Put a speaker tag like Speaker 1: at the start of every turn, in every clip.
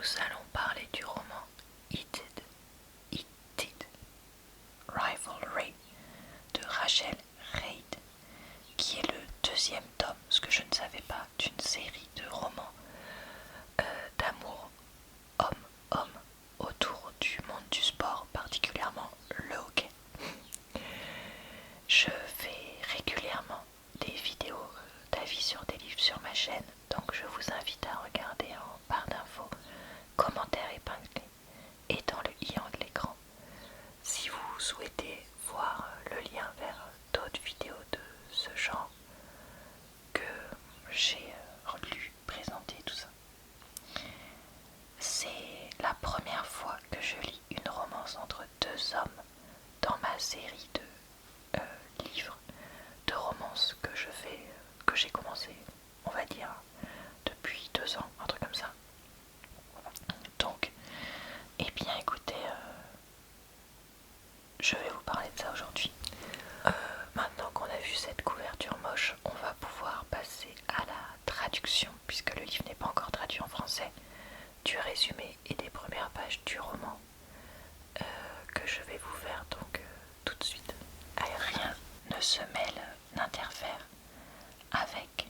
Speaker 1: nous allons parler du roman Heated, Rivalry de Rachel Reid, qui est le deuxième tome, ce que je ne savais pas, d'une série de romans d'amour homme-homme autour du monde du sport, particulièrement le hockey. Je fais régulièrement des vidéos d'avis sur des livres sur ma chaîne, donc je vous invite à regarder en barre d'infos, commentaires épinglés et dans le i de l'écran si vous souhaitez voir le lien vers d'autres vidéos de ce genre que j'ai lu, présenté, tout ça. C'est la première fois que je lis une romance entre deux hommes dans ma série de livres de romances que j'ai commencé, on va dire, depuis 2 ans, un truc comme ça. Donc, eh bien écoutez, je vais vous parler de ça aujourd'hui. Maintenant qu'on a vu cette couverture moche, on va pouvoir passer à la traduction, puisque le livre n'est pas encore traduit en français, du résumé et des premières pages du roman que je vais vous faire donc tout de suite. Rien ne se mêle, n'interfère avec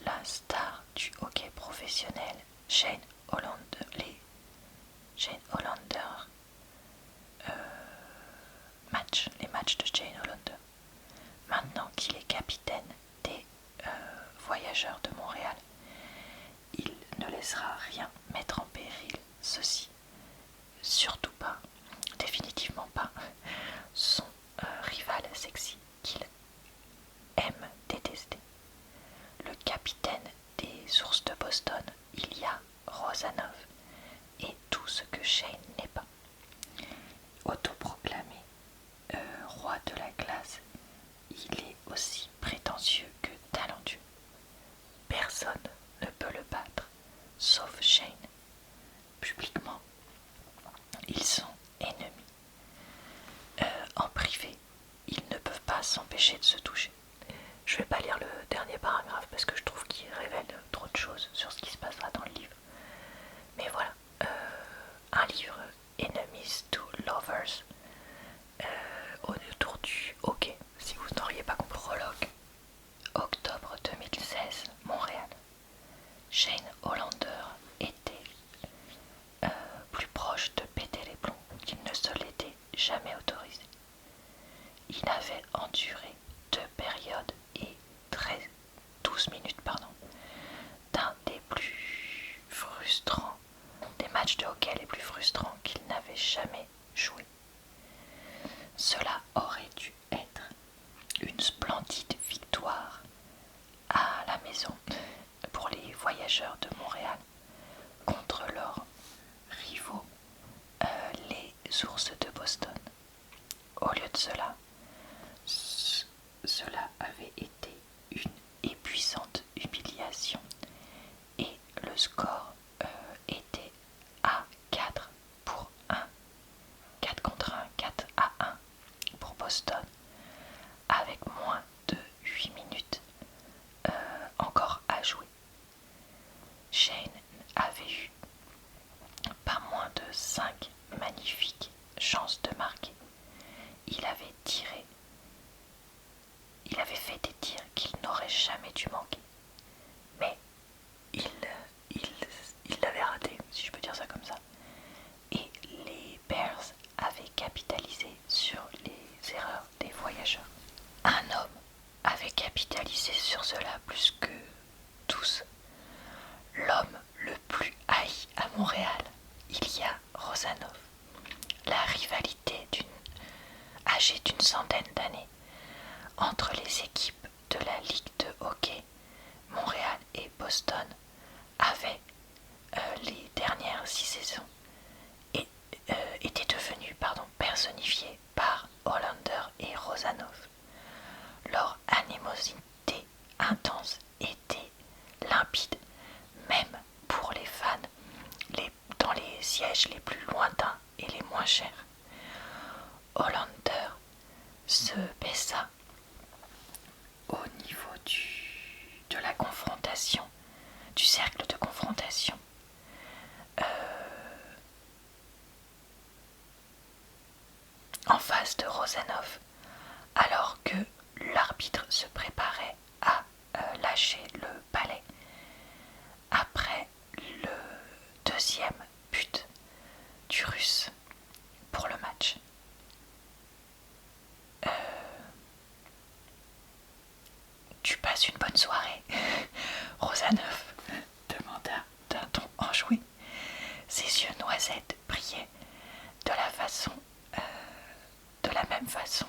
Speaker 1: la star du hockey professionnel, Shane Hollander, les matchs de Shane Hollander. Maintenant qu'il est capitaine des Voyageurs de Montréal, il ne laissera rien mettre en péril ceci. Surtout pas, définitivement pas, son rival sexy qu'il aime détester. Le capitaine des Ours de Boston, Ilya Rozanov, est tout ce que Shane n'est pas. Autoproclamé roi de la glace, il est aussi prétentieux que talentueux. Personne ne peut le battre, sauf Shane. Publiquement, ils sont ennemis. En privé, ils ne peuvent pas s'empêcher de se toucher. Je vais pas lire le dernier paragraphe parce que je trouve qu'il révèle trop de choses sur ce qui se passera dans le livre. Mais voilà, un livre Enemies to Lovers autour du hockey, si vous n'auriez pas compris. Prologue, octobre 2016, Montréal. Shane Hollander était plus proche de péter les plombs qu'il ne se l'était jamais autorisé. Il avait enduré 2 périodes et 12 minutes d'un des plus frustrants, des matchs de hockey les plus frustrants qu'il n'avait jamais joué. Cela aurait dû être une splendide victoire à la maison pour les Voyageurs de Montréal contre leurs rivaux, les Ours de Boston. Au lieu de cela, cela avait été une épuisante humiliation et le score était à 4 pour 1, 4 contre 1, 4 à 1 pour Boston, avec moins de 8 minutes encore à jouer. Shane avait eu pas moins de 5 magnifiques chances de marquer. Il avait fait des tirs qu'il n'aurait jamais dû manquer. Mais il l'avait raté, si je peux dire ça comme ça. Et les Bears avaient capitalisé sur les erreurs des Voyageurs. Un homme avait capitalisé sur cela plus que tous. L'homme le plus haï à Montréal, Ilya Rozanov. La rivalité âgée d'une centaine d'années entre les équipes de la Ligue de hockey Montréal et Boston avait les dernières 6 saisons était devenue personnifiée par Hollander et Rozanov. Leur animosité intense était limpide, même pour les fans dans les sièges les plus lointains et les moins chers. Hollander se baissa au niveau de la confrontation, du cercle de confrontation. en face de Rosanov, alors que l'arbitre se préparait à lâcher le balai. Après le deuxième but du Russe pour le match. Tu passes une bonne soirée, Rosanov demanda d'un ton enjoué. Ses yeux noisettes brillaient de la même façon,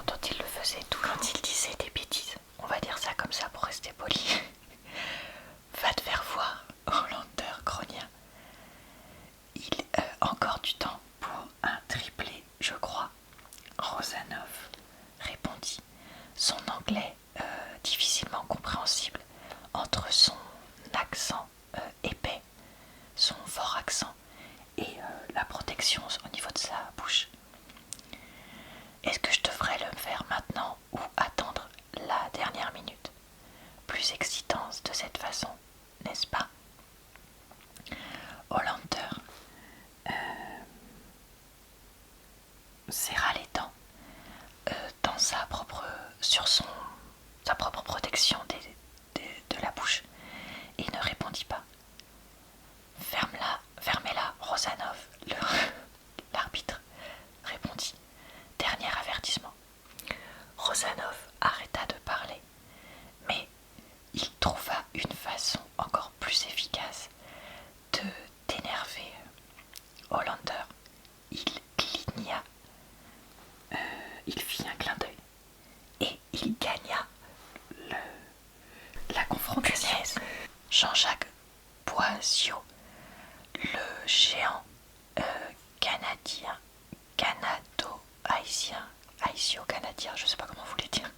Speaker 1: dont il le faisait tout quand il disait des bêtises. On va dire ça comme ça pour rester poli. Va te faire voir, Hollander grogna. Il encore du temps pour un triplé, je crois. Rosanov répondit, son anglais difficilement compréhensible entre son accent épais, son fort accent et la protection au niveau de sa bouche. Est-ce que je devrais le faire maintenant ou attendre la dernière minute? Plus excitante de cette façon, n'est-ce pas? Hollander serra les dents dans sur sa propre protection de la bouche et ne répondit pas. Fermez-la, Rosanov, l'arbitre répondit. Dernier avertissement. Rosanov arrêta de parler, mais il trouva une façon encore plus efficace d'énerver Hollander. Il cligna, il fit un clin d'œil et il gagna la confrontation. Jean-Jacques Boisio, le géant canadien, canado-haïtien, haïtio-canadien, je sais pas comment vous voulez dire,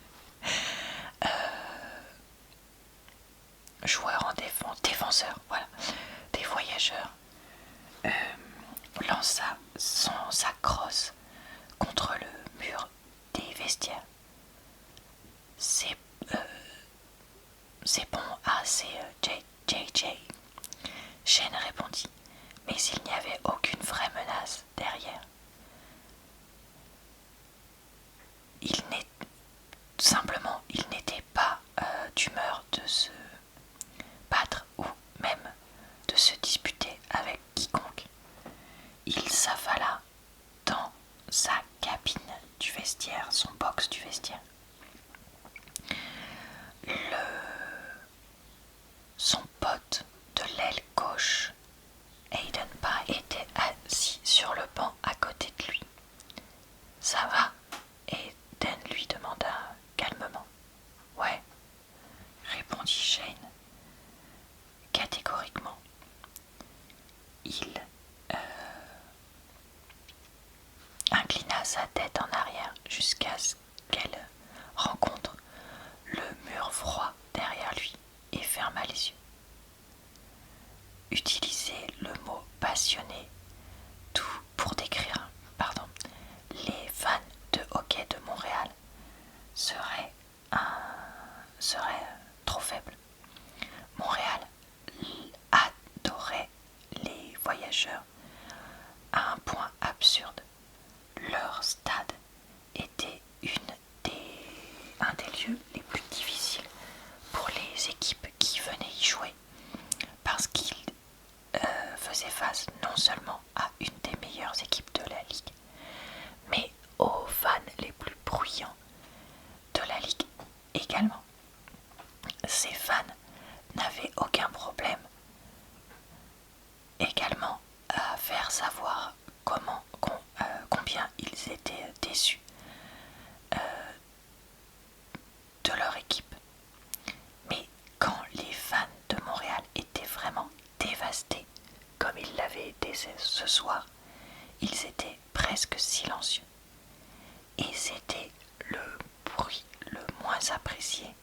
Speaker 1: joueur en défenseur, voilà, des voyageurs, lança sa crosse contre le mur des vestiaires. C'est bon, c'est JJ. Shane répondit, mais il n'y avait aucune vraie menace derrière. Il n'était pas d'humeur de se battre ou même de se disputer avec quiconque. Il s'affala dans sa cabine du vestiaire, son box du vestiaire. Son pote de l'aile gauche, Hayden Pye, était assis sur le banc à côté de lui. Ça va? Hayden lui demanda calmement. Ouais, répondit Shane catégoriquement. Il inclina sa tête en arrière jusqu'à ce qu'elle rencontre le mur froid derrière lui et ferma les yeux. Utiliser le mot passionné tout pour décrire les fans de hockey de Montréal serait trop faible. Montréal adorait les voyageurs à un point absurde. Leur stade était un des lieux les plus difficiles pour les équipes qui venaient y jouer parce qu'ils faisaient face non seulement à une des meilleures équipes de la ligue, mais aux fans les plus bruyants de la ligue également. Ces fans n'avaient aucun problème également à faire savoir combien ils étaient déçus de leur équipe. Mais quand les fans de Montréal étaient vraiment dévastés, comme ils l'avaient été ce soir, ils étaient presque silencieux. Et c'était le bruit le moins apprécié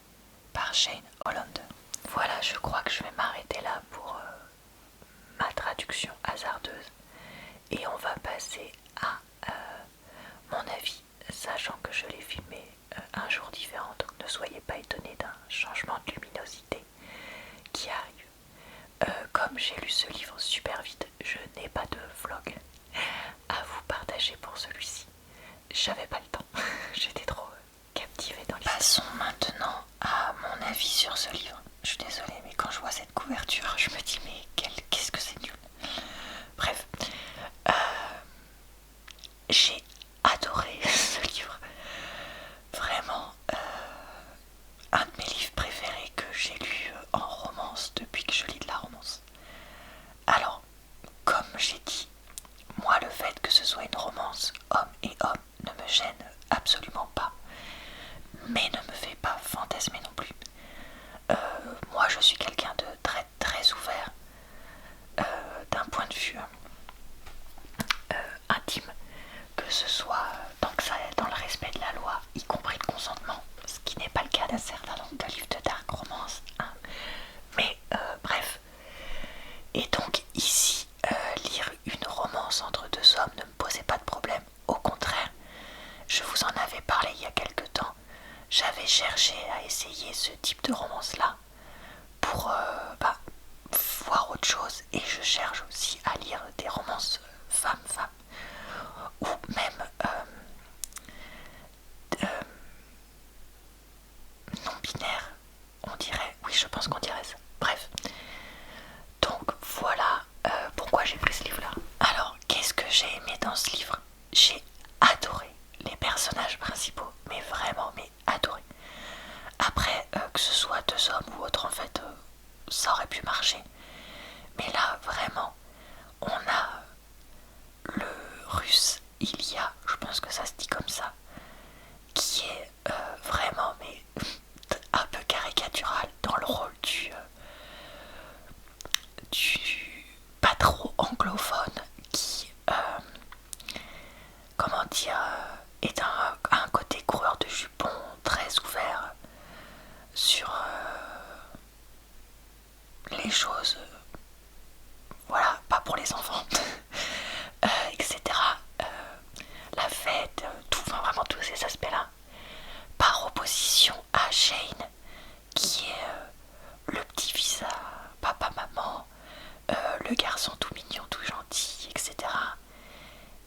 Speaker 1: par Shane Hollander. Voilà, je crois que je vais m'arrêter là pour ma traduction hasardeuse. Et on va passer à mon avis, sachant que je l'ai filmé un jour différent, donc ne soyez pas étonnés d'un changement de luminosité qui arrive. Comme j'ai lu ce livre super vite, je n'ai pas de vlog à vous partager pour celui-ci. J'avais pas le temps, j'étais trop captivée dans l'histoire. Passons maintenant à mon avis sur ce livre. Je suis désolée, mais quand je vois cette couverture, je me dis mais qu'est-ce que c'est nul. Bref, j'ai adoré ce livre. Vraiment, un de mes livres préférés que j'ai lu en romance depuis que je lis de la romance. Alors, comme j'ai dit, moi le fait que ce soit une romance homme et homme ne me gêne absolument pas, mais ne me fait pas fantasmer non plus. Moi je suis quelqu'un de très très ouvert d'un point de vue intime, que ce soit tant que ça est dans le respect de la loi, y compris le consentement, ce qui n'est pas le cas d'un certain nombre de livres de dark romance, hein. Mais bref, et donc ici, lire une romance entre deux hommes ne me posait pas de problème. Au contraire, je vous en avais parlé il y a quelque temps. J'avais cherché à essayer ce type de romance-là pour voir autre chose. Et je cherche aussi à lire des romances femmes-femmes. Ou même non-binaires, on dirait. Oui, je pense qu'on dirait ça. Bref. Donc voilà pourquoi j'ai pris ce livre-là. Alors, qu'est-ce que j'ai aimé dans ce livre? J'ai adoré les personnages principaux, mais vraiment, mais adoré. Après, que ce soit deux hommes ou autre, en fait, ça aurait pu marcher. Mais là, vraiment, on a le russe Ilya, je pense que ça se dit comme ça, qui est vraiment, mais un peu caricatural dans le rôle du pas trop anglophone qui, comment dire, est un côté coureur de jupons très ouvert sur les choses, voilà, pas pour les enfants, etc. La fête, tout, enfin, vraiment tous ces aspects-là, par opposition à Shane, qui est le petit fils à papa-maman, le garçon tout mignon, tout gentil, etc.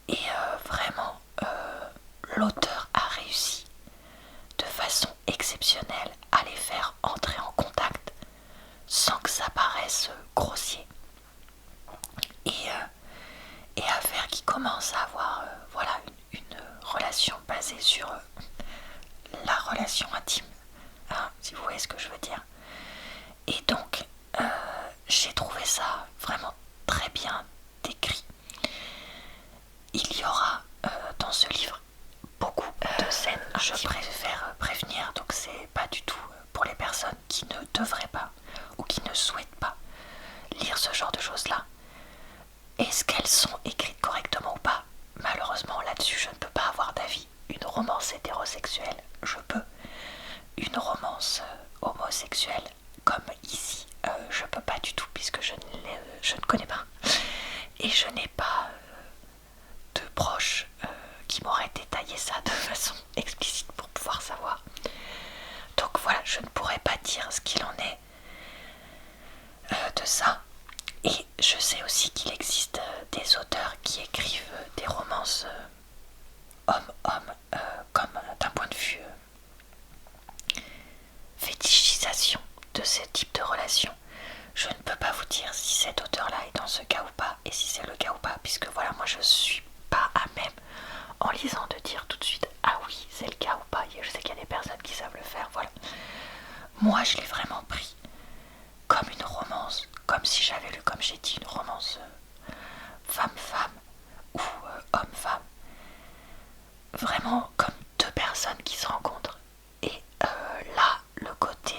Speaker 1: Et vraiment, l'auteur a réussi de façon exceptionnelle à les faire entrer en contact sans que ça paraisse grossier. Et à faire qu'ils commencent à avoir voilà, une relation basée sur la relation intime, hein, si vous voyez ce que je veux dire. Et donc, j'ai trouvé ça vraiment très bien décrit. Il y aura dans ce livre beaucoup de scènes. Je préfère prévenir, donc c'est pas du tout pour les personnes qui ne devraient pas ou qui ne souhaitent pas lire ce genre de choses-là. Est-ce qu'elles sont écrites correctement ou pas? Malheureusement, là-dessus, je ne peux pas avoir d'avis. Une romance hétérosexuelle, je peux. Une romance homosexuelle, comme ici, je peux pas du tout, puisque je ne connais pas. Et je n'ai pas de proches qui m'auraient détaillé ça de façon explicite pour pouvoir savoir. Donc voilà, je ne pourrais pas dire ce qu'il en est de ça. Et je sais aussi qu'il existe des auteurs qui écrivent des romances homme-homme, comme d'un point de vue fétichisation de ce type de relation. Je ne peux pas vous dire si cet auteur-là est dans ce cas ou pas, et si c'est le cas ou pas, puisque voilà, moi je suis pas à même, en lisant, de dire tout de suite ah oui, c'est le cas ou pas. Je sais qu'il y a des personnes qui savent le faire, voilà. Moi je l'ai vraiment pris comme une romance, comme si j'avais lu, comme j'ai dit, une romance femme-femme ou homme-femme. Vraiment comme deux personnes qui se rencontrent. Et là, le côté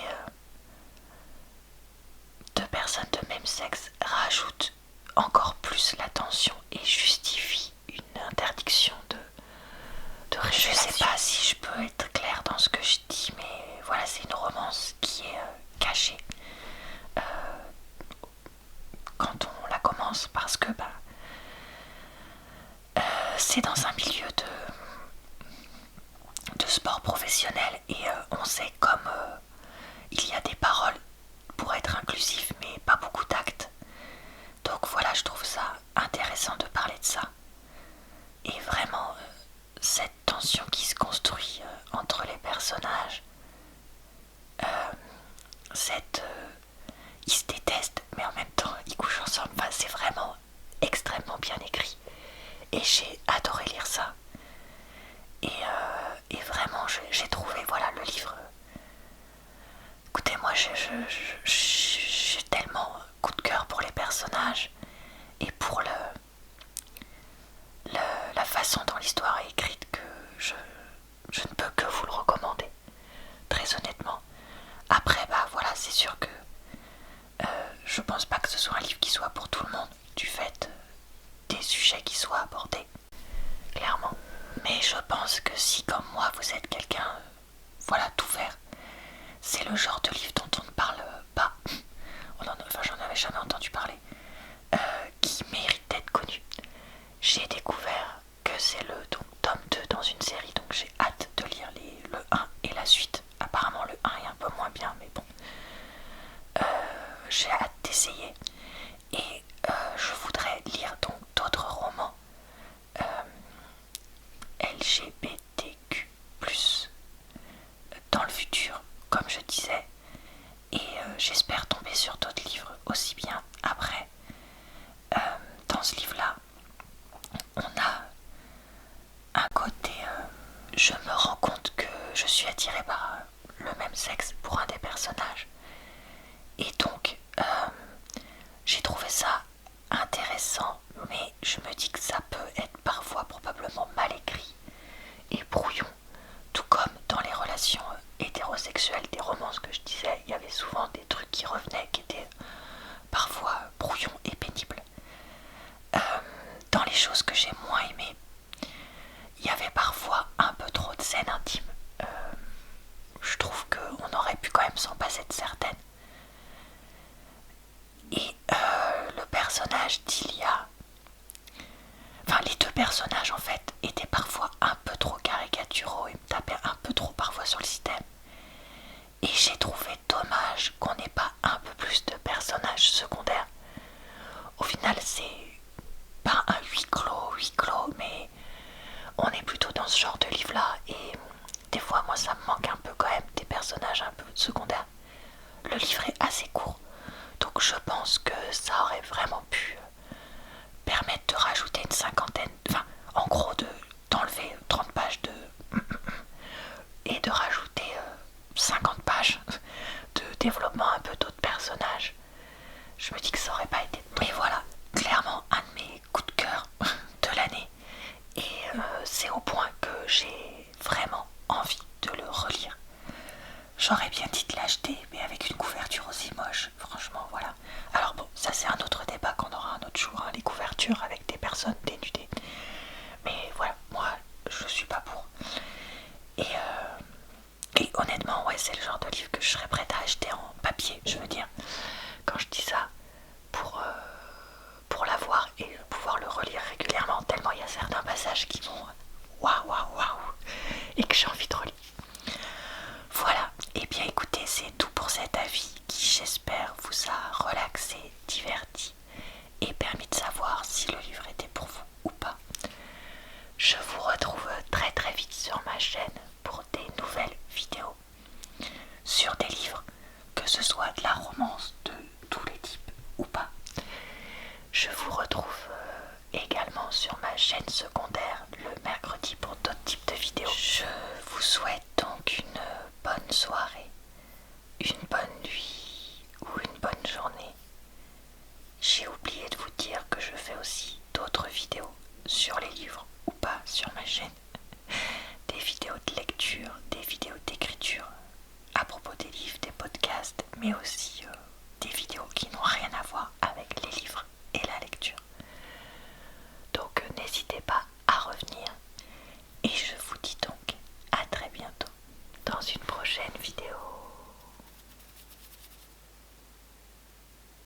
Speaker 1: deux personnes de même sexe rajoute encore plus la tension et justifie une interdiction de je sais pas si je peux être claire dans ce que je dis, mais voilà, c'est une romance qui est cachée quand on la commence, parce que c'est dans un milieu de sport professionnel, et on sait comme il y a des paroles pour être inclusif mais pas beaucoup d'actes. Donc voilà, je trouve ça personnages, ils se détestent, mais en même temps ils couchent ensemble. Enfin, c'est vraiment extrêmement bien écrit et j'ai adoré lire ça. Et vraiment, j'ai trouvé, voilà, le livre. Écoutez, moi, j'ai tellement coup de cœur pour les personnages et pour la façon dont l'histoire est écrite que je ne peux que vous le recommander, très honnêtement. Après, bah voilà, c'est sûr que je pense pas que ce soit un livre qui soit pour tout le monde, du fait des sujets qui soient abordés, clairement. Mais je pense que si, comme moi, vous êtes quelqu'un, voilà, d'ouvert, c'est le genre de livre dont on ne parle pas, enfin j'en avais jamais entendu parler, qui mérite d'être connu. J'ai découvert que c'est le tome 2 dans une série, donc j'ai hâte de lire le 1 et la suite. Apparemment le 1 est un peu moins bien, mais bon. J'ai hâte d'essayer. Et je voudrais lire donc d'autres romans LGBTQ+, dans le futur, comme je disais. Et j'espère tomber sur d'autres livres aussi bien après. Dans ce livre-là, on a un côté... je me rends compte que je suis attirée par le même sexe pour un des personnages. Et donc, j'ai trouvé ça intéressant, mais je me dis que ça peut être parfois probablement mal écrit et brouillon, tout comme dans les relations hétérosexuelles des romans, ce que je disais, il y avait souvent des trucs qui revenaient qui étaient parfois brouillons et pénibles. Dans les choses que j'ai moins aimées, il y avait parfois un peu trop de scènes intimes. Je trouve qu'on aurait pu quand même s'en passer de certaines. Et le personnage d'Ilia, enfin les deux personnages en fait, étaient parfois un peu trop caricaturaux et me tapaient un peu trop parfois sur le système. Et j'ai trouvé dommage qu'on n'ait pas un peu plus de personnages secondaires. Au final, c'est pas un huis clos, mais on est plutôt dans ce genre de livre-là. Et des fois, moi, ça me manque un peu quand même des personnages un peu secondaires. Le livre est assez court, donc je pense que ça aurait vraiment pu permettre de rajouter une cinquantaine, enfin, en gros, d'enlever